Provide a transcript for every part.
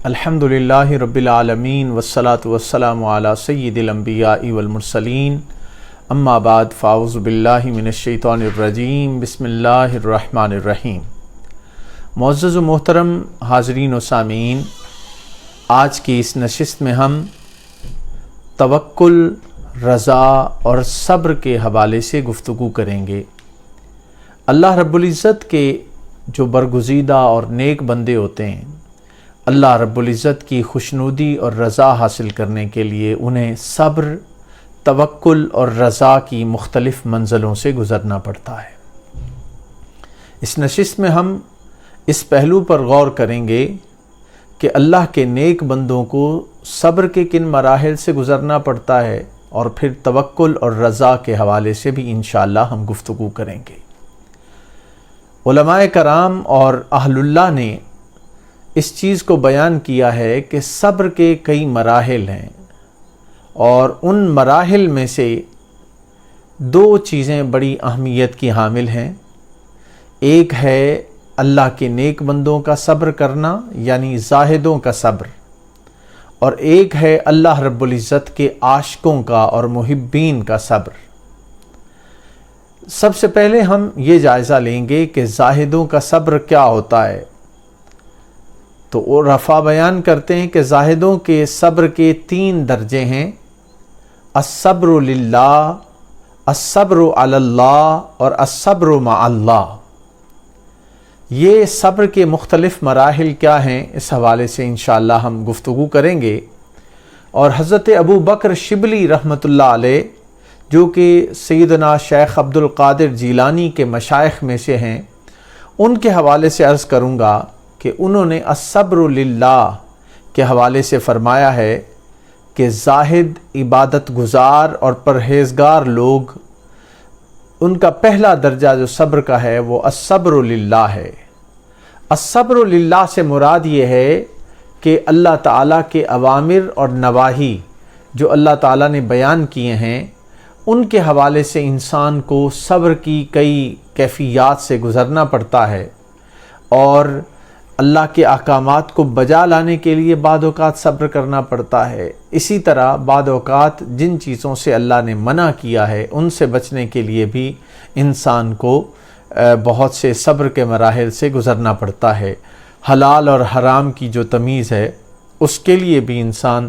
الحمدللہ رب العالمین والصلاة والسلام علی سید الانبیاء والمرسلین اما بعد فاعوذ باللہ من الشیطان الرجیم بسم اللہ الرحمن الرحیم۔ معزز و محترم حاضرین و سامعین، آج کی اس نشست میں ہم توکل، رضا اور صبر کے حوالے سے گفتگو کریں گے۔ اللہ رب العزت کے جو برگزیدہ اور نیک بندے ہوتے ہیں، اللہ رب العزت کی خوشنودی اور رضا حاصل کرنے کے لیے انہیں صبر، توکل اور رضا کی مختلف منزلوں سے گزرنا پڑتا ہے۔ اس نشست میں ہم اس پہلو پر غور کریں گے کہ اللہ کے نیک بندوں کو صبر کے کن مراحل سے گزرنا پڑتا ہے، اور پھر توکل اور رضا کے حوالے سے بھی انشاءاللہ ہم گفتگو کریں گے۔ علماء کرام اور اہل اللہ نے اس چیز کو بیان کیا ہے کہ صبر کے کئی مراحل ہیں، اور ان مراحل میں سے دو چیزیں بڑی اہمیت کی حامل ہیں۔ ایک ہے اللہ کے نیک بندوں کا صبر کرنا، یعنی زاہدوں کا صبر، اور ایک ہے اللہ رب العزت کے عاشقوں کا اور محبین کا صبر۔ سب سے پہلے ہم یہ جائزہ لیں گے کہ زاہدوں کا صبر کیا ہوتا ہے۔ تو عرفاء بیان کرتے ہیں کہ زاہدوں کے صبر کے 3 درجے ہیں: الصبر للہ، الصبر علی اللہ اور الصبر مع اللہ۔ یہ صبر کے مختلف مراحل کیا ہیں، اس حوالے سے انشاءاللہ ہم گفتگو کریں گے۔ اور حضرت ابو بکر شبلی رحمۃ اللہ علیہ، جو کہ سیدنا شیخ عبد القادر جیلانی کے مشائخ میں سے ہیں، ان کے حوالے سے عرض کروں گا کہ انہوں نے الصبر للہ کے حوالے سے فرمایا ہے کہ زاہد، عبادت گزار اور پرہیزگار لوگ، ان کا پہلا درجہ جو صبر کا ہے وہ الصبر للہ ہے۔ الصبر للہ سے مراد یہ ہے کہ اللہ تعالیٰ کے اوامر اور نواہی جو اللہ تعالیٰ نے بیان کیے ہیں، ان کے حوالے سے انسان کو صبر کی کئی کیفیات سے گزرنا پڑتا ہے، اور اللہ کے احکامات کو بجا لانے کے لیے بعض اوقات صبر کرنا پڑتا ہے۔ اسی طرح بعض اوقات جن چیزوں سے اللہ نے منع کیا ہے ان سے بچنے کے لیے بھی انسان کو بہت سے صبر کے مراحل سے گزرنا پڑتا ہے۔ حلال اور حرام کی جو تمیز ہے، اس کے لیے بھی انسان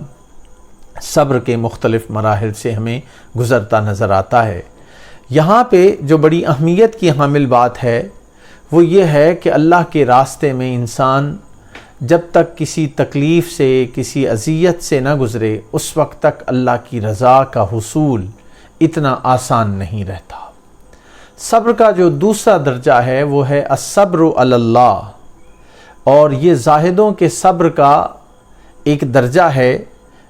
صبر کے مختلف مراحل سے ہمیں گزرتا نظر آتا ہے۔ یہاں پہ جو بڑی اہمیت کی حامل بات ہے وہ یہ ہے کہ اللہ کے راستے میں انسان جب تک کسی تکلیف سے، کسی اذیت سے نہ گزرے، اس وقت تک اللہ کی رضا کا حصول اتنا آسان نہیں رہتا۔ صبر کا جو دوسرا درجہ ہے وہ ہے الصبر علی اللہ، اور یہ زاہدوں کے صبر کا ایک درجہ ہے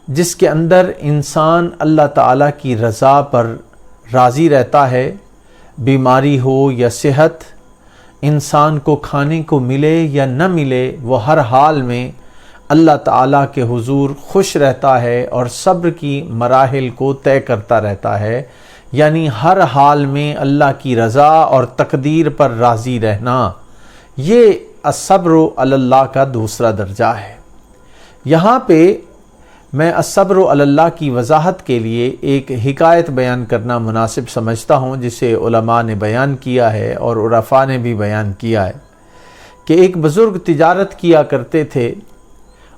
جس کے اندر انسان اللہ تعالیٰ کی رضا پر راضی رہتا ہے۔ بیماری ہو یا صحت، انسان کو کھانے کو ملے یا نہ ملے، وہ ہر حال میں اللہ تعالیٰ کے حضور خوش رہتا ہے اور صبر کی مراحل کو طے کرتا رہتا ہے، یعنی ہر حال میں اللہ کی رضا اور تقدیر پر راضی رہنا، یہ الصبر علی اللہ کا دوسرا درجہ ہے۔ یہاں پہ میں الصبر علی اللہ کی وضاحت کے لیے ایک حکایت بیان کرنا مناسب سمجھتا ہوں، جسے علماء نے بیان کیا ہے اور عرفاء نے بھی بیان کیا ہے کہ ایک بزرگ تجارت کیا کرتے تھے،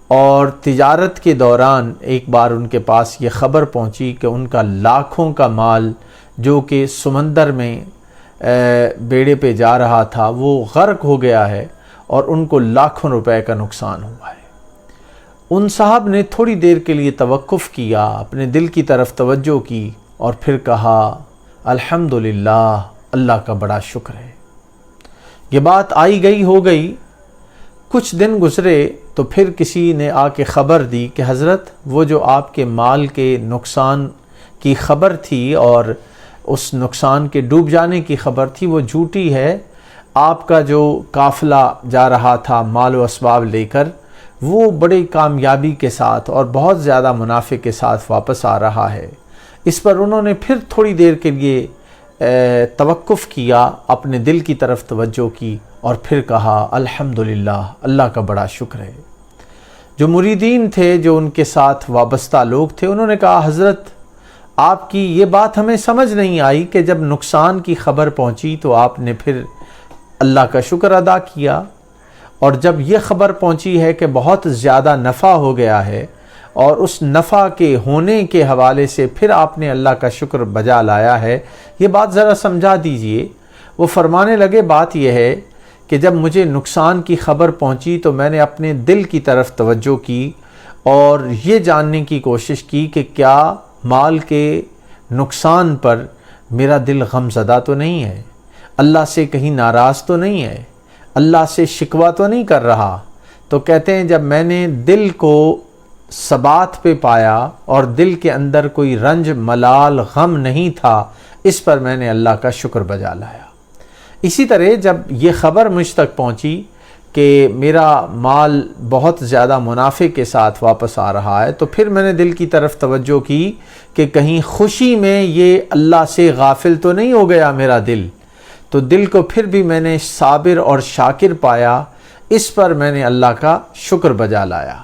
اور تجارت کے دوران ایک بار ان کے پاس یہ خبر پہنچی کہ ان کا لاکھوں کا مال جو کہ سمندر میں بیڑے پہ جا رہا تھا وہ غرق ہو گیا ہے، اور ان کو لاکھوں روپے کا نقصان ہوا ہے۔ ان صاحب نے تھوڑی دیر کے لیے توقف کیا، اپنے دل کی طرف توجہ کی، اور پھر کہا الحمدللہ، اللہ کا بڑا شکر ہے۔ یہ بات آئی گئی ہو گئی، کچھ دن گزرے تو پھر کسی نے آ کے خبر دی کہ حضرت، وہ جو آپ کے مال کے نقصان کی خبر تھی اور اس نقصان کے ڈوب جانے کی خبر تھی، وہ جھوٹی ہے۔ آپ کا جو قافلہ جا رہا تھا مال و اسباب لے کر، وہ بڑی کامیابی کے ساتھ اور بہت زیادہ منافع کے ساتھ واپس آ رہا ہے۔ اس پر انہوں نے پھر تھوڑی دیر کے لیے توقف کیا، اپنے دل کی طرف توجہ کی، اور پھر کہا الحمدللہ، اللہ کا بڑا شکر ہے۔ جو مریدین تھے، جو ان کے ساتھ وابستہ لوگ تھے، انہوں نے کہا حضرت آپ کی یہ بات ہمیں سمجھ نہیں آئی کہ جب نقصان کی خبر پہنچی تو آپ نے پھر اللہ کا شکر ادا کیا، اور جب یہ خبر پہنچی ہے کہ بہت زیادہ نفع ہو گیا ہے اور اس نفع کے ہونے کے حوالے سے پھر آپ نے اللہ کا شکر بجا لایا ہے، یہ بات ذرا سمجھا دیجئے۔ وہ فرمانے لگے بات یہ ہے کہ جب مجھے نقصان کی خبر پہنچی تو میں نے اپنے دل کی طرف توجہ کی اور یہ جاننے کی کوشش کی کہ کیا مال کے نقصان پر میرا دل غم زدہ تو نہیں ہے، اللہ سے کہیں ناراض تو نہیں ہے، اللہ سے شکوہ تو نہیں کر رہا۔ تو کہتے ہیں جب میں نے دل کو ثبات پہ پایا اور دل کے اندر کوئی رنج ملال غم نہیں تھا، اس پر میں نے اللہ کا شکر بجا لایا۔ اسی طرح جب یہ خبر مجھ تک پہنچی کہ میرا مال بہت زیادہ منافع کے ساتھ واپس آ رہا ہے، تو پھر میں نے دل کی طرف توجہ کی کہ کہیں خوشی میں یہ اللہ سے غافل تو نہیں ہو گیا میرا دل، تو دل کو پھر بھی میں نے صابر اور شاکر پایا، اس پر میں نے اللہ کا شکر بجا لایا۔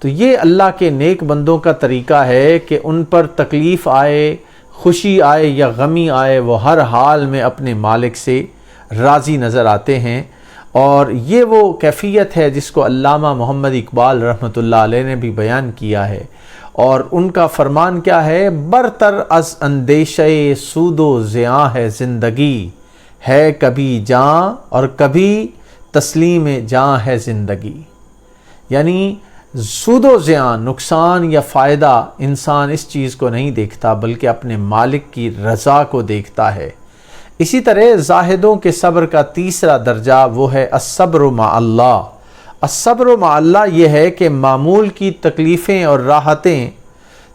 تو یہ اللہ کے نیک بندوں کا طریقہ ہے کہ ان پر تکلیف آئے، خوشی آئے یا غمی آئے، وہ ہر حال میں اپنے مالک سے راضی نظر آتے ہیں، اور یہ وہ کیفیت ہے جس کو علامہ محمد اقبال رحمۃ اللہ علیہ نے بھی بیان کیا ہے، اور ان کا فرمان کیا ہے؟ برتر از اندیشہ سود و زیاں ہے زندگی، ہے کبھی جاں اور کبھی تسلیم جاں ہے زندگی۔ یعنی سود و زیاں، نقصان یا فائدہ، انسان اس چیز کو نہیں دیکھتا بلکہ اپنے مالک کی رضا کو دیکھتا ہے۔ اسی طرح زاہدوں کے صبر کا تیسرا درجہ وہ ہے الصبر مع اللہ۔ الصبر مع اللہ یہ ہے کہ معمول کی تکلیفیں اور راحتیں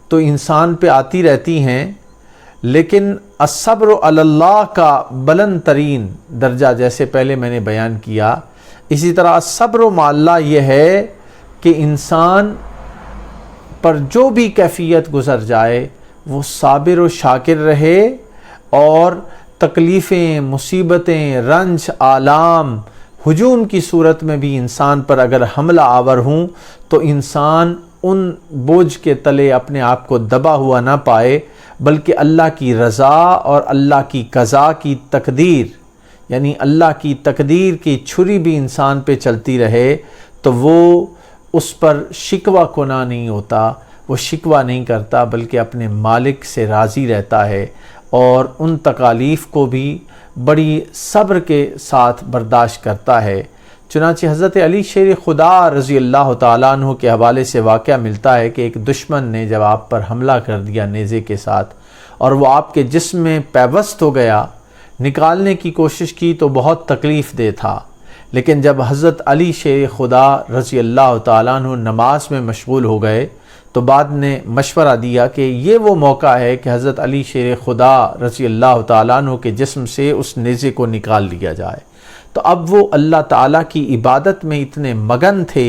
تو انسان پہ آتی رہتی ہیں، لیکن الصبر علی اللہ کا بلند ترین درجہ جیسے پہلے میں نے بیان کیا، اسی طرح الصبر مع اللہ یہ ہے کہ انسان پر جو بھی کیفیت گزر جائے وہ صابر و شاکر رہے، اور تکلیفیں، مصیبتیں، رنج، آلام، ہجوم کی صورت میں بھی انسان پر اگر حملہ آور ہوں تو انسان ان بوجھ کے تلے اپنے آپ کو دبا ہوا نہ پائے، بلکہ اللہ کی رضا اور اللہ کی قضا کی تقدیر، یعنی اللہ کی تقدیر کی چھری بھی انسان پہ چلتی رہے تو وہ اس پر شکوہ کناں نہیں ہوتا، وہ شکوہ نہیں کرتا بلکہ اپنے مالک سے راضی رہتا ہے، اور ان تکالیف کو بھی بڑی صبر کے ساتھ برداشت کرتا ہے۔ چنانچہ حضرت علی شیر خدا رضی اللہ تعالیٰ عنہ کے حوالے سے واقعہ ملتا ہے کہ ایک دشمن نے جب آپ پر حملہ کر دیا نیزے کے ساتھ اور وہ آپ کے جسم میں پیوست ہو گیا، نکالنے کی کوشش کی تو بہت تکلیف دہ تھا، لیکن جب حضرت علی شیر خدا رضی اللہ تعالیٰ عنہ نماز میں مشغول ہو گئے تو بعد نے مشورہ دیا کہ یہ وہ موقع ہے کہ حضرت علی شیر خدا رضی اللہ تعالیٰ عنہ کے جسم سے اس نیزے کو نکال لیا جائے۔ تو اب وہ اللہ تعالیٰ کی عبادت میں اتنے مگن تھے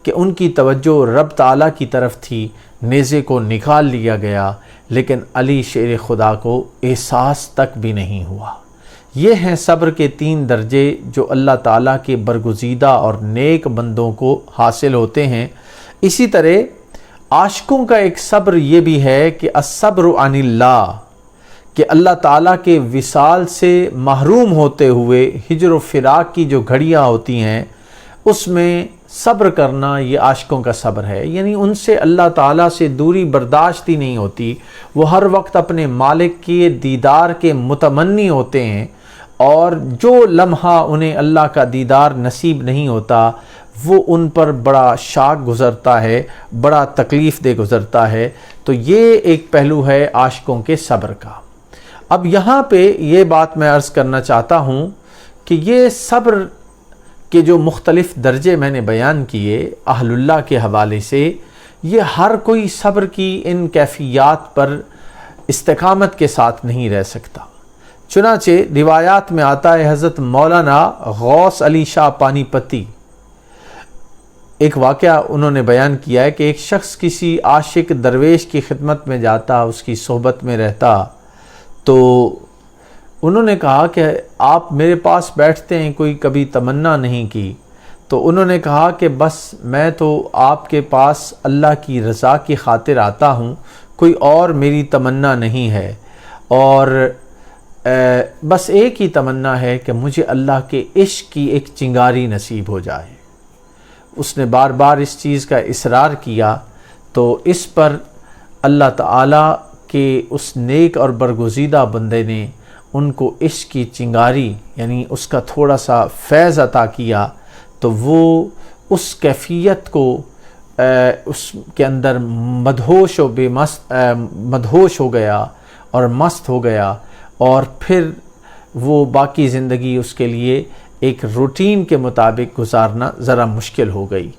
کہ ان کی توجہ رب تعالیٰ کی طرف تھی، نیزے کو نکال لیا گیا، لیکن علی شیر خدا کو احساس تک بھی نہیں ہوا۔ یہ ہیں صبر کے 3 درجے جو اللہ تعالیٰ کے برگزیدہ اور نیک بندوں کو حاصل ہوتے ہیں۔ اسی طرح عاشقوں کا ایک صبر یہ بھی ہے کہ الصبر عن اللہ، کہ اللہ تعالیٰ کے وصال سے محروم ہوتے ہوئے ہجر و فراق کی جو گھڑیاں ہوتی ہیں اس میں صبر کرنا، یہ عاشقوں کا صبر ہے۔ یعنی ان سے اللہ تعالیٰ سے دوری برداشت ہی نہیں ہوتی، وہ ہر وقت اپنے مالک کے دیدار کے متمنی ہوتے ہیں، اور جو لمحہ انہیں اللہ کا دیدار نصیب نہیں ہوتا وہ ان پر بڑا شاک گزرتا ہے، بڑا تکلیف دہ گزرتا ہے۔ تو یہ ایک پہلو ہے عاشقوں کے صبر کا۔ اب یہاں پہ یہ بات میں عرض کرنا چاہتا ہوں کہ یہ صبر کے جو مختلف درجے میں نے بیان کیے اہل اللہ کے حوالے سے، یہ ہر کوئی صبر کی ان کیفیات پر استقامت کے ساتھ نہیں رہ سکتا۔ چنانچہ روایات میں آتا ہے حضرت مولانا غوث علی شاہ پانی پتی ایک واقعہ انہوں نے بیان کیا ہے کہ ایک شخص کسی عاشق درویش کی خدمت میں جاتا، اس کی صحبت میں رہتا، تو انہوں نے کہا کہ آپ میرے پاس بیٹھتے ہیں، کوئی کبھی تمنا نہیں کی۔ تو انہوں نے کہا کہ بس میں تو آپ کے پاس اللہ کی رضا کی خاطر آتا ہوں، کوئی اور میری تمنا نہیں ہے، اور بس ایک ہی تمنا ہے کہ مجھے اللہ کے عشق کی ایک چنگاری نصیب ہو جائے۔ اس نے بار بار اس چیز کا اصرار کیا، تو اس پر اللہ تعالیٰ کے اس نیک اور برگزیدہ بندے نے ان کو عشق کی چنگاری یعنی اس کا تھوڑا سا فیض عطا کیا، تو وہ اس کیفیت کو اس کے اندر مدہوش ہو گیا اور مست ہو گیا، اور پھر وہ باقی زندگی اس کے لیے ایک روٹین کے مطابق گزارنا ذرا مشکل ہو گئی۔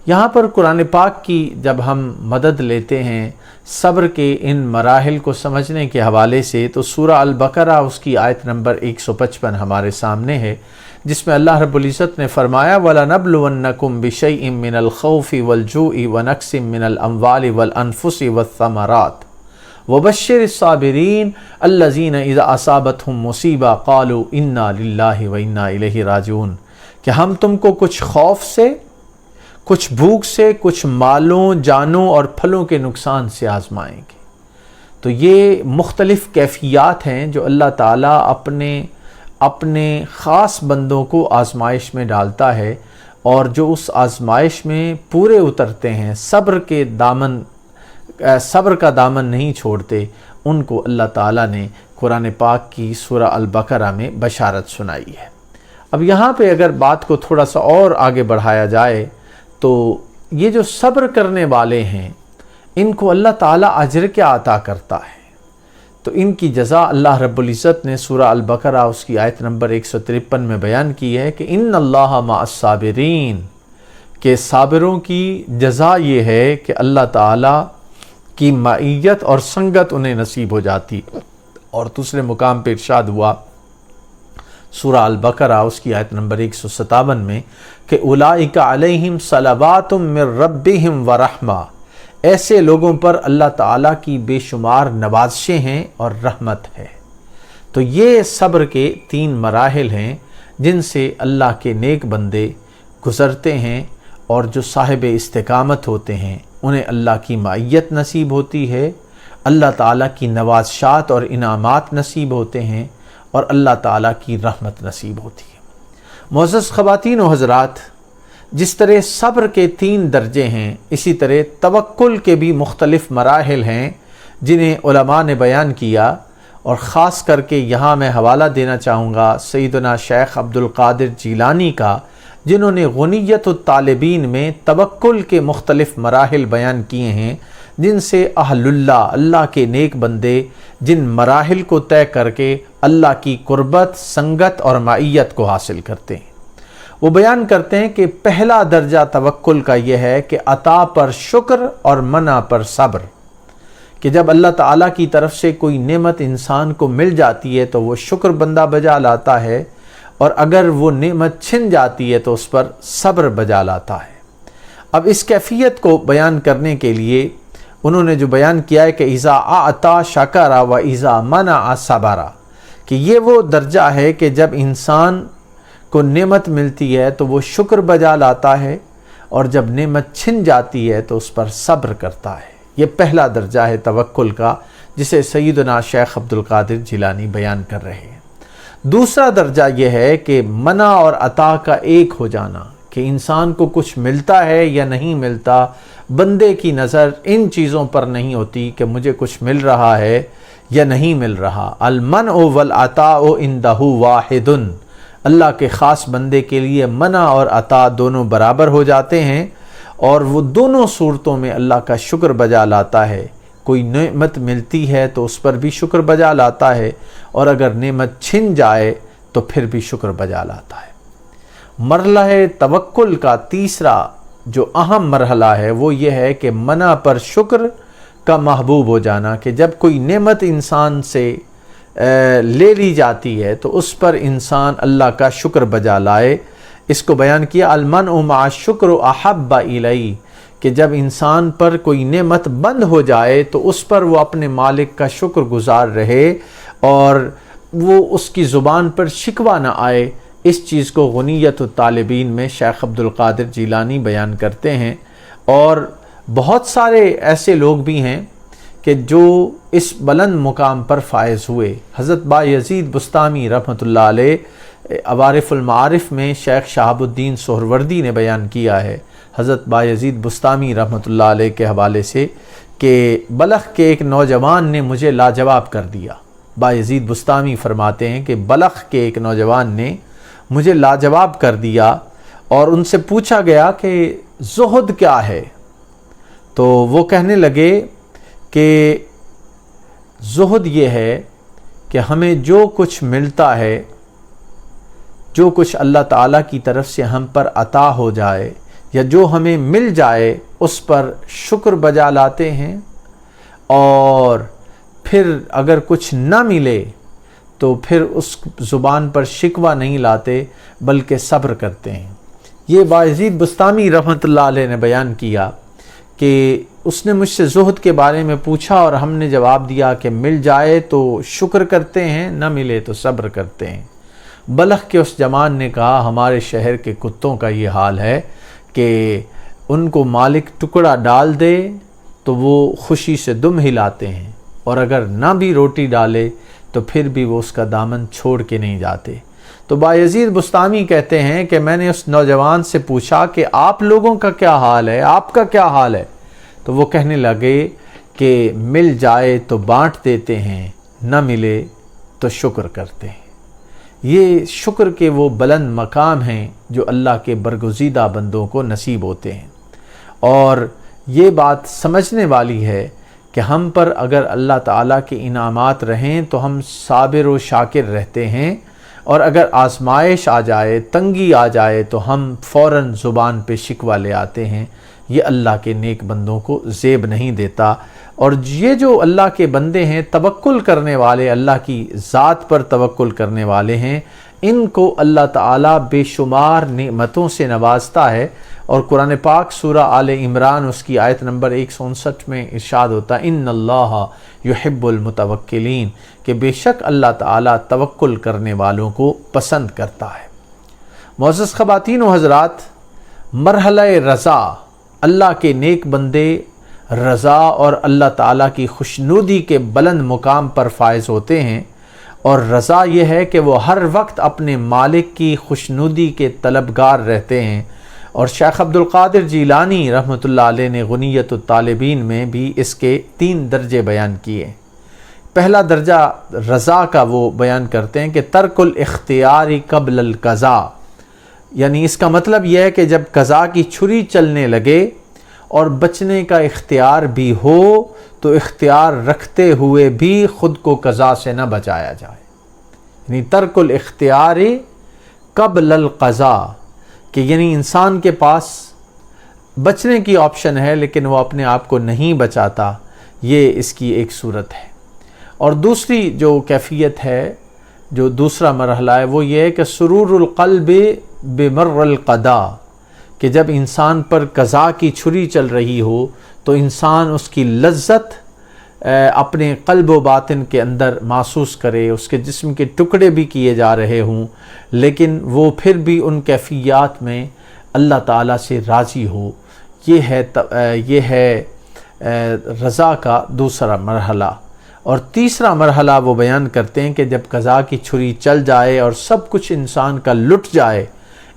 یہاں پر قرآن پاک کی جب ہم مدد لیتے ہیں صبر کے ان مراحل کو سمجھنے کے حوالے سے، تو سورہ البقرہ اس کی آیت نمبر 155 ہمارے سامنے ہے، جس میں اللہ رب العزت نے فرمایا وَلَنَبْلُوَنَّكُمْ بِشَيْءٍ مِّنَ الْخَوْفِ وَالْجُوعِ وَنَقْصٍ مِّنَ الْأَمْوَالِ وَالْأَنفُسِ وَالثَّمَرَاتِ وَبَشِّرِ الصَّابِرِينَ الَّذِينَ إِذَا أَصَابَتْهُمْ مُصِیبَةٌ قَالُوا إِنَّا لِلَّهِ وَإِنَّا إِلَیْهِ راجعون، کہ ہم تم کو کچھ خوف سے، کچھ بھوک سے، کچھ مالوں، جانوں اور پھلوں کے نقصان سے آزمائیں گے۔ تو یہ مختلف کیفیات ہیں جو اللہ تعالیٰ اپنے خاص بندوں کو آزمائش میں ڈالتا ہے، اور جو اس آزمائش میں پورے اترتے ہیں، صبر کا دامن نہیں چھوڑتے، ان کو اللہ تعالیٰ نے قرآن پاک کی سورہ البقرہ میں بشارت سنائی ہے۔ اب یہاں پہ اگر بات کو تھوڑا سا اور آگے بڑھایا جائے تو یہ جو صبر کرنے والے ہیں ان کو اللہ تعالیٰ اجر کیا عطا کرتا ہے؟ تو ان کی جزا اللہ رب العزت نے سورہ البقرہ اس کی آیت نمبر 153 میں بیان کی ہے کہ ان اللہ مع الصابرین، کہ صابروں کی جزا یہ ہے کہ اللہ تعالیٰ کی معیت اور سنگت انہیں نصیب ہو جاتی۔ اور دوسرے مقام پہ ارشاد ہوا سورہ البقرہ اس کی آیت نمبر 157 میں کہ اولئک علیہم صلوات من ربہم ورحمہ، ایسے لوگوں پر اللہ تعالیٰ کی بے شمار نوازشیں ہیں اور رحمت ہے۔ تو یہ صبر کے 3 مراحل ہیں جن سے اللہ کے نیک بندے گزرتے ہیں، اور جو صاحب استقامت ہوتے ہیں انہیں اللہ کی معیت نصیب ہوتی ہے، اللہ تعالیٰ کی نوازشات اور انعامات نصیب ہوتے ہیں، اور اللہ تعالیٰ کی رحمت نصیب ہوتی ہے۔ معزز خواتین و حضرات، جس طرح صبر کے 3 درجے ہیں، اسی طرح توکل کے بھی مختلف مراحل ہیں جنہیں علماء نے بیان کیا، اور خاص کر کے یہاں میں حوالہ دینا چاہوں گا سیدنا شیخ عبد القادر جیلانی کا، جنہوں نے غنیت الطالبین میں توکل کے مختلف مراحل بیان کیے ہیں، جن سے اہل اللہ کے نیک بندے جن مراحل کو طے کر کے اللہ کی قربت، سنگت اور معیت کو حاصل کرتے ہیں۔ وہ بیان کرتے ہیں کہ پہلا درجہ توکل کا یہ ہے کہ عطا پر شکر اور منع پر صبر، کہ جب اللہ تعالیٰ کی طرف سے کوئی نعمت انسان کو مل جاتی ہے تو وہ شکر بندہ بجا لاتا ہے، اور اگر وہ نعمت چھن جاتی ہے تو اس پر صبر بجا لاتا ہے۔ اب اس کیفیت کو بیان کرنے کے لیے انہوں نے جو بیان کیا ہے کہ اذا اعطا شکر و اذا منع صبر، کہ یہ وہ درجہ ہے کہ جب انسان کو نعمت ملتی ہے تو وہ شکر بجا لاتا ہے، اور جب نعمت چھن جاتی ہے تو اس پر صبر کرتا ہے۔ یہ پہلا درجہ ہے توکل کا، جسے سیدنا شیخ عبد القادر جیلانی بیان کر رہے ہیں۔ دوسرا درجہ یہ ہے کہ منع اور عطا کا ایک ہو جانا، کہ انسان کو کچھ ملتا ہے یا نہیں ملتا، بندے کی نظر ان چیزوں پر نہیں ہوتی کہ مجھے کچھ مل رہا ہے یا نہیں مل رہا۔ المنع والعطاء عندہ واحد، اللہ کے خاص بندے کے لیے منع اور عطا دونوں برابر ہو جاتے ہیں، اور وہ دونوں صورتوں میں اللہ کا شکر بجا لاتا ہے۔ کوئی نعمت ملتی ہے تو اس پر بھی شکر بجا لاتا ہے، اور اگر نعمت چھن جائے تو پھر بھی شکر بجا لاتا ہے۔ مرحلہ توکل کا تیسرا جو اہم مرحلہ ہے وہ یہ ہے کہ منع پر شکر کا محبوب ہو جانا، کہ جب کوئی نعمت انسان سے لے لی جاتی ہے تو اس پر انسان اللہ کا شکر بجا لائے۔ اس کو بیان کیا المنع مع الشکر احب الی، کہ جب انسان پر کوئی نعمت بند ہو جائے تو اس پر وہ اپنے مالک کا شکر گزار رہے، اور وہ اس کی زبان پر شکوہ نہ آئے اس چیز کو غنیت الطالبین میں شیخ عبد القادر جیلانی بیان کرتے ہیں، اور بہت سارے ایسے لوگ بھی ہیں کہ جو اس بلند مقام پر فائز ہوئے۔ حضرت بایزید بستامی رحمۃ اللہ علیہ عوارف المعارف میں شیخ شہاب الدین سہروردی نے بیان کیا ہے حضرت بایزید بستامی رحمۃ اللہ علیہ کے حوالے سے کہ بلخ کے ایک نوجوان نے مجھے لاجواب کر دیا۔ بایزید بستامی فرماتے ہیں کہ بلخ کے ایک نوجوان نے مجھے لاجواب کر دیا، اور ان سے پوچھا گیا کہ زہد کیا ہے؟ تو وہ کہنے لگے کہ زہد یہ ہے کہ ہمیں جو کچھ ملتا ہے، جو کچھ اللہ تعالیٰ کی طرف سے ہم پر عطا ہو جائے یا جو ہمیں مل جائے اس پر شکر بجا لاتے ہیں، اور پھر اگر کچھ نہ ملے تو پھر اس زبان پر شکوہ نہیں لاتے بلکہ صبر کرتے ہیں۔ یہ بایزید بستامی رحمۃ اللہ علیہ نے بیان کیا کہ اس نے مجھ سے زہد کے بارے میں پوچھا، اور ہم نے جواب دیا کہ مل جائے تو شکر کرتے ہیں، نہ ملے تو صبر کرتے ہیں۔ بلخ کے اس جوان نے کہا ہمارے شہر کے کتوں کا یہ حال ہے کہ ان کو مالک ٹکڑا ڈال دے تو وہ خوشی سے دم ہلاتے ہیں، اور اگر نہ بھی روٹی ڈالے تو پھر بھی وہ اس کا دامن چھوڑ کے نہیں جاتے۔ تو بایزید بستامی کہتے ہیں کہ میں نے اس نوجوان سے پوچھا کہ آپ لوگوں کا کیا حال ہے، آپ کا کیا حال ہے؟ تو وہ کہنے لگے کہ مل جائے تو بانٹ دیتے ہیں، نہ ملے تو شکر کرتے ہیں۔ یہ شکر کے وہ بلند مقام ہیں جو اللہ کے برگزیدہ بندوں کو نصیب ہوتے ہیں، اور یہ بات سمجھنے والی ہے کہ ہم پر اگر اللہ تعالیٰ کے انعامات رہیں تو ہم صابر و شاکر رہتے ہیں، اور اگر آزمائش آ جائے، تنگی آ جائے تو ہم فوراً زبان پہ شکوہ لے آتے ہیں۔ یہ اللہ کے نیک بندوں کو زیب نہیں دیتا، اور یہ جو اللہ کے بندے ہیں توکل کرنے والے، اللہ کی ذات پر توکل کرنے والے ہیں، ان کو اللہ تعالیٰ بے شمار نعمتوں سے نوازتا ہے۔ اور قرآن پاک سورہ آل عمران اس کی آیت نمبر 159 میں ارشاد ہوتا ہے ان اللہ یحب المتوکلین، کہ بے شک اللہ تعالیٰ توکل کرنے والوں کو پسند کرتا ہے۔ معزز خواتین و حضرات، مرحلہ رضا، اللہ کے نیک بندے رضا اور اللہ تعالیٰ کی خوشنودی کے بلند مقام پر فائز ہوتے ہیں، اور رضا یہ ہے کہ وہ ہر وقت اپنے مالک کی خوشنودی کے طلبگار رہتے ہیں۔ اور شیخ عبد القادر جیلانی رحمۃ اللہ علیہ نے غنیت الطالبین میں بھی اس کے 3 درجے بیان کیے۔ پہلا درجہ رضا کا وہ بیان کرتے ہیں کہ ترک الاختیار قبل القضاء، یعنی اس کا مطلب یہ ہے کہ جب قضاء کی چھری چلنے لگے اور بچنے کا اختیار بھی ہو تو اختیار رکھتے ہوئے بھی خود کو قضاء سے نہ بچایا جائے، یعنی ترک الاختیار قبل القضاء، کہ یعنی انسان کے پاس بچنے کی آپشن ہے لیکن وہ اپنے آپ کو نہیں بچاتا، یہ اس کی ایک صورت ہے۔ اور دوسری جو کیفیت ہے، جو دوسرا مرحلہ ہے، وہ یہ ہے کہ سرور القلب بمر القضاء، کہ جب انسان پر قضاء کی چھری چل رہی ہو تو انسان اس کی لذت اپنے قلب و باطن کے اندر محسوس کرے، اس کے جسم کے ٹکڑے بھی کیے جا رہے ہوں لیکن وہ پھر بھی ان کیفیات میں اللہ تعالیٰ سے راضی ہو۔ یہ ہے رضا کا دوسرا مرحلہ۔ اور تیسرا مرحلہ وہ بیان کرتے ہیں کہ جب قضاء کی چھری چل جائے اور سب کچھ انسان کا لٹ جائے،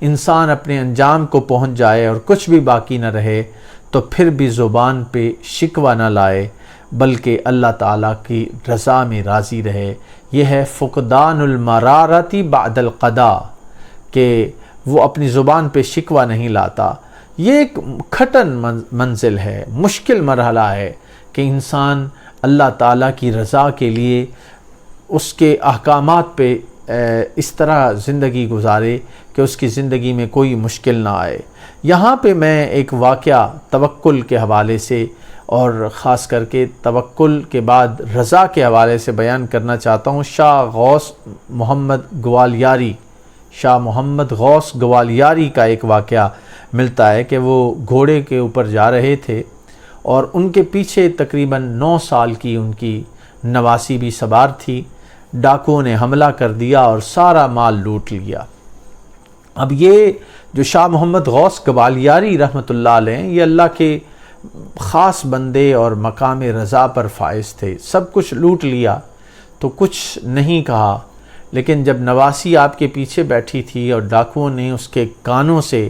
انسان اپنے انجام کو پہنچ جائے اور کچھ بھی باقی نہ رہے، تو پھر بھی زبان پہ شکوہ نہ لائے بلکہ اللہ تعالیٰ کی رضا میں راضی رہے۔ یہ ہے فقدان المرارتی بعد القضاء، کہ وہ اپنی زبان پہ شکوہ نہیں لاتا۔ یہ ایک کھٹن منزل ہے، مشکل مرحلہ ہے کہ انسان اللہ تعالیٰ کی رضا کے لیے اس کے احکامات پہ اس طرح زندگی گزارے کہ اس کی زندگی میں کوئی مشکل نہ آئے۔ یہاں پہ میں ایک واقعہ توکل کے حوالے سے اور خاص کر کے توکل کے بعد رضا کے حوالے سے بیان کرنا چاہتا ہوں۔ شاہ محمد غوث گوالیاری کا ایک واقعہ ملتا ہے کہ وہ گھوڑے کے اوپر جا رہے تھے اور ان کے پیچھے تقریباً 9 سال کی ان کی نواسی بھی سوار تھی۔ ڈاکوؤں نے حملہ کر دیا اور سارا مال لوٹ لیا۔ اب یہ جو شاہ محمد غوث گوالیاری رحمۃ اللہ علیہ یہ اللہ کے خاص بندے اور مقام رضا پر فائز تھے، سب کچھ لوٹ لیا تو کچھ نہیں کہا، لیکن جب نواسی آپ کے پیچھے بیٹھی تھی اور ڈاکوؤں نے اس کے کانوں سے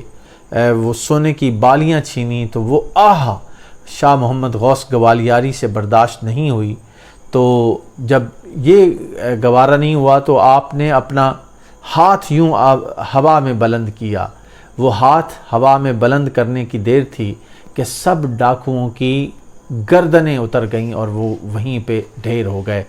وہ سونے کی بالیاں چھینی تو وہ شاہ محمد غوث گوالیاری سے برداشت نہیں ہوئی، تو جب یہ گوارا نہیں ہوا تو آپ نے اپنا ہاتھ یوں ہوا میں بلند کیا۔ وہ ہاتھ ہوا میں بلند کرنے کی دیر تھی کہ سب ڈاکوؤں کی گردنیں اتر گئیں اور وہ وہیں پہ ڈھیر ہو گئے۔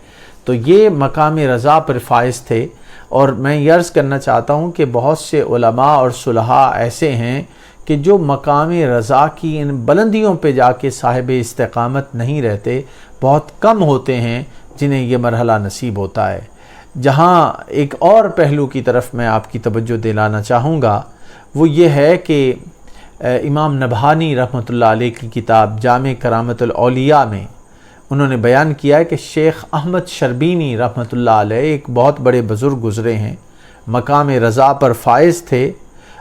تو یہ مقام رضا پر فائز تھے، اور میں یہ عرض کرنا چاہتا ہوں کہ بہت سے علماء اور صلحاء ایسے ہیں کہ جو مقام رضا کی ان بلندیوں پہ جا کے صاحب استقامت نہیں رہتے، بہت کم ہوتے ہیں جنہیں یہ مرحلہ نصیب ہوتا ہے۔ جہاں ایک اور پہلو کی طرف میں آپ کی توجہ دلانا چاہوں گا، وہ یہ ہے کہ امام نبہانی رحمۃ اللہ علیہ کی کتاب جامع کرامت الاولیاء میں انہوں نے بیان کیا ہے کہ شیخ احمد شربینی رحمۃ اللہ علیہ ایک بہت بڑے بزرگ گزرے ہیں، مقام رضا پر فائز تھے،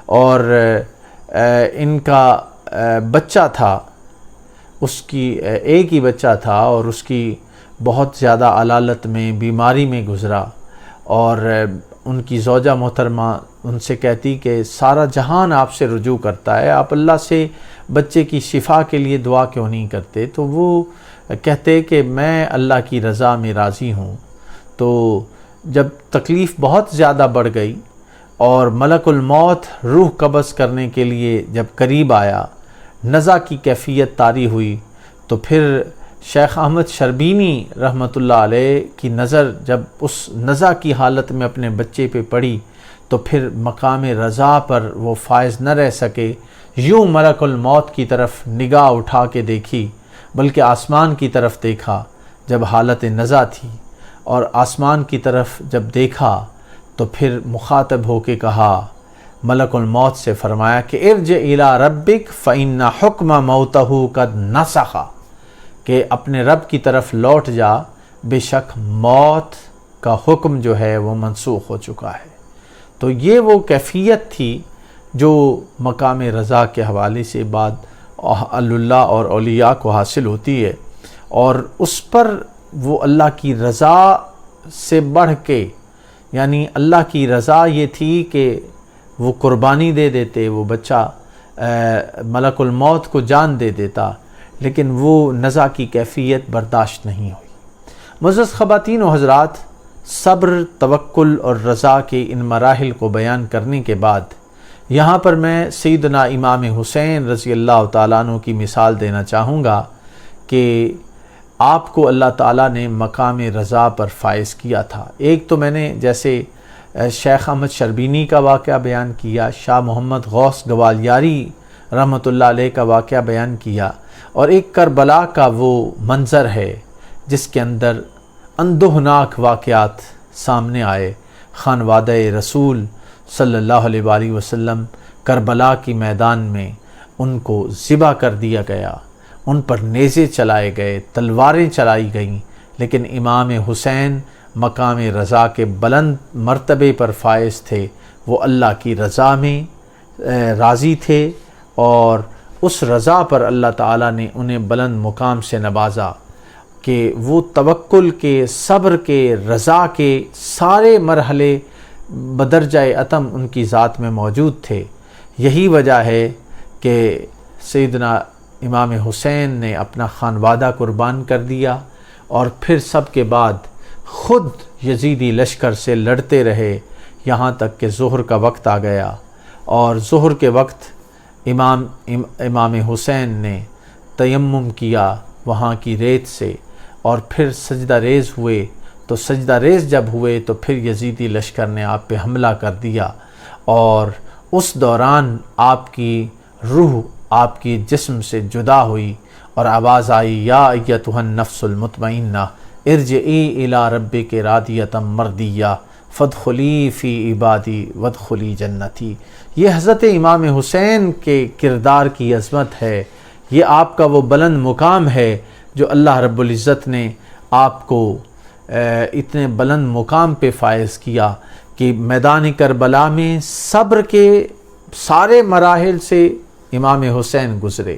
اور ان کا بچہ تھا، اس کی ایک ہی بچہ تھا اور اس کی بہت زیادہ علالت میں بیماری میں گزرا، اور ان کی زوجہ محترمہ ان سے کہتی کہ سارا جہان آپ سے رجوع کرتا ہے، آپ اللہ سے بچے کی شفا کے لیے دعا کیوں نہیں کرتے؟ تو وہ کہتے کہ میں اللہ کی رضا میں راضی ہوں۔ تو جب تکلیف بہت زیادہ بڑھ گئی اور ملک الموت روح قبض کرنے کے لیے جب قریب آیا، نزع کی کیفیت طاری ہوئی، تو پھر شیخ احمد شربینی رحمۃ اللہ علیہ کی نظر جب اس نزع کی حالت میں اپنے بچے پہ پڑی تو پھر مقام رضا پر وہ فائز نہ رہ سکے، یوں ملک الموت کی طرف نگاہ اٹھا کے دیکھی، بلکہ آسمان کی طرف دیکھا جب حالت نزع تھی، اور آسمان کی طرف جب دیکھا تو پھر مخاطب ہو کے کہا، ملک الموت سے فرمایا کہ ارجع الی ربک فإن حکم موتہ قد نسخ، کہ اپنے رب کی طرف لوٹ جا، بے شک موت کا حکم جو ہے وہ منسوخ ہو چکا ہے۔ تو یہ وہ کیفیت تھی جو مقام رضا کے حوالے سے بعد اللہ اور اولیاء کو حاصل ہوتی ہے، اور اس پر وہ اللہ کی رضا سے بڑھ کے، یعنی اللہ کی رضا یہ تھی کہ وہ قربانی دے دیتے، وہ بچہ ملک الموت کو جان دے دیتا، لیکن وہ نزع کی کیفیت برداشت نہیں ہوئی۔ معزز خواتین و حضرات، صبر، توکل اور رضا کے ان مراحل کو بیان کرنے کے بعد یہاں پر میں سیدنا امام حسین رضی اللہ تعالیٰ عنہ کی مثال دینا چاہوں گا کہ آپ کو اللہ تعالیٰ نے مقام رضا پر فائز کیا تھا۔ ایک تو میں نے جیسے شیخ احمد شربینی کا واقعہ بیان کیا، شاہ محمد غوث گوالیاری رحمۃ اللہ علیہ کا واقعہ بیان کیا، اور ایک کربلا کا وہ منظر ہے جس کے اندر اندوہناک واقعات سامنے آئے۔ خانوادہ رسول صلی اللہ علیہ وآلہ وسلم کربلا کی میدان میں ان کو ذبح کر دیا گیا، ان پر نیزے چلائے گئے، تلواریں چلائی گئیں، لیکن امام حسین مقام رضا کے بلند مرتبے پر فائز تھے۔ وہ اللہ کی رضا میں راضی تھے، اور اس رضا پر اللہ تعالیٰ نے انہیں بلند مقام سے نوازا کہ وہ توکل کے، صبر کے، رضا کے سارے مرحلے بدرجہ اتم ان کی ذات میں موجود تھے۔ یہی وجہ ہے کہ سیدنا امام حسین نے اپنا خانوادہ قربان کر دیا، اور پھر سب کے بعد خود یزیدی لشکر سے لڑتے رہے یہاں تک کہ ظہر کا وقت آ گیا، اور ظہر کے وقت امام حسین نے تیمم کیا وہاں کی ریت سے، اور پھر سجدہ ریز ہوئے، تو سجدہ ریز جب ہوئے تو پھر یزیدی لشکر نے آپ پہ حملہ کر دیا، اور اس دوران آپ کی روح آپ کی جسم سے جدا ہوئی، اور آواز آئی، یا ایتھا النفس المطمئنہ ارجعی الی ربک راضیۃ مرضیہ فادخلی فی عبادی وادخلی جنتی۔ یہ حضرت امام حسین کے کردار کی عظمت ہے، یہ آپ کا وہ بلند مقام ہے جو اللہ رب العزت نے آپ کو اتنے بلند مقام پہ فائز کیا کہ میدان کربلا میں صبر کے سارے مراحل سے امام حسین گزرے،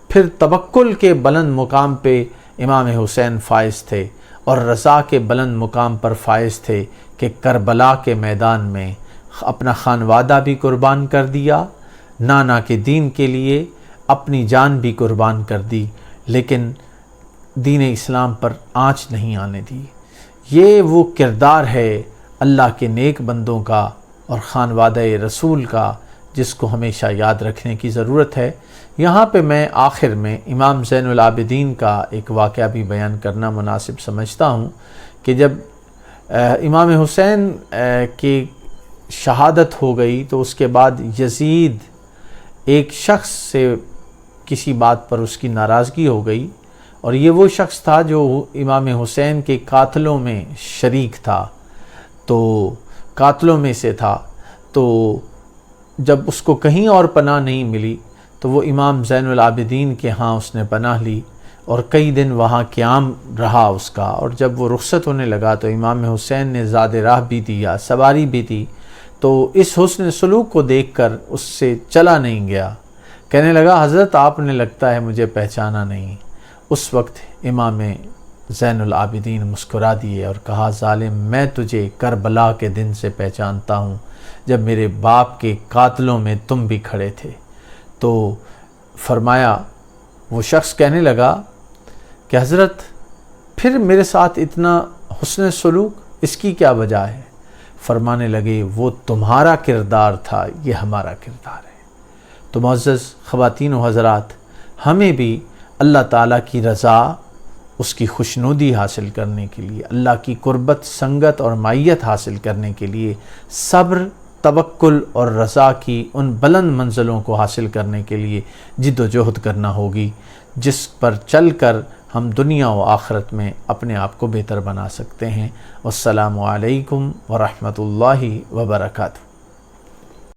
پھر توکل کے بلند مقام پہ امام حسین فائز تھے، اور رضا کے بلند مقام پر فائز تھے کہ کربلا کے میدان میں اپنا خانوادہ بھی قربان کر دیا، نانا کے دین کے لیے اپنی جان بھی قربان کر دی، لیکن دین اسلام پر آنچ نہیں آنے دی۔ یہ وہ کردار ہے اللہ کے نیک بندوں کا اور خانوادہ رسول کا جس کو ہمیشہ یاد رکھنے کی ضرورت ہے۔ یہاں پہ میں آخر میں امام زین العابدین کا ایک واقعہ بھی بیان کرنا مناسب سمجھتا ہوں کہ جب امام حسین کی شہادت ہو گئی تو اس کے بعد یزید ایک شخص سے کسی بات پر اس کی ناراضگی ہو گئی، اور یہ وہ شخص تھا جو امام حسین کے قاتلوں میں شریک تھا، تو قاتلوں میں سے تھا۔ تو جب اس کو کہیں اور پناہ نہیں ملی تو وہ امام زین العابدین کے ہاں اس نے پناہ لی، اور کئی دن وہاں قیام رہا اس کا، اور جب وہ رخصت ہونے لگا تو امام حسین نے زاد راہ بھی دیا، سواری بھی دی، تو اس حسن سلوک کو دیکھ کر اس سے چلا نہیں گیا، کہنے لگا حضرت آپ نے لگتا ہے مجھے پہچانا نہیں۔ اس وقت امام زین العابدین مسکرا دیے اور کہا ظالم، میں تجھے کربلا کے دن سے پہچانتا ہوں جب میرے باپ کے قاتلوں میں تم بھی کھڑے تھے۔ تو فرمایا، وہ شخص کہنے لگا کہ حضرت پھر میرے ساتھ اتنا حسن سلوک، اس کی کیا وجہ ہے؟ فرمانے لگے وہ تمہارا کردار تھا، یہ ہمارا کردار ہے۔ تو معزز خواتین و حضرات، ہمیں بھی اللہ تعالیٰ کی رضا، اس کی خوشنودی حاصل کرنے کے لیے، اللہ کی قربت، سنگت اور معیت حاصل کرنے کے لیے صبر، توکل اور رضا کی ان بلند منزلوں کو حاصل کرنے کے لیے جد و جہد کرنا ہوگی، جس پر چل کر ہم دنیا و آخرت میں اپنے آپ کو بہتر بنا سکتے ہیں۔ والسلام علیکم ورحمۃ اللہ وبرکاتہ۔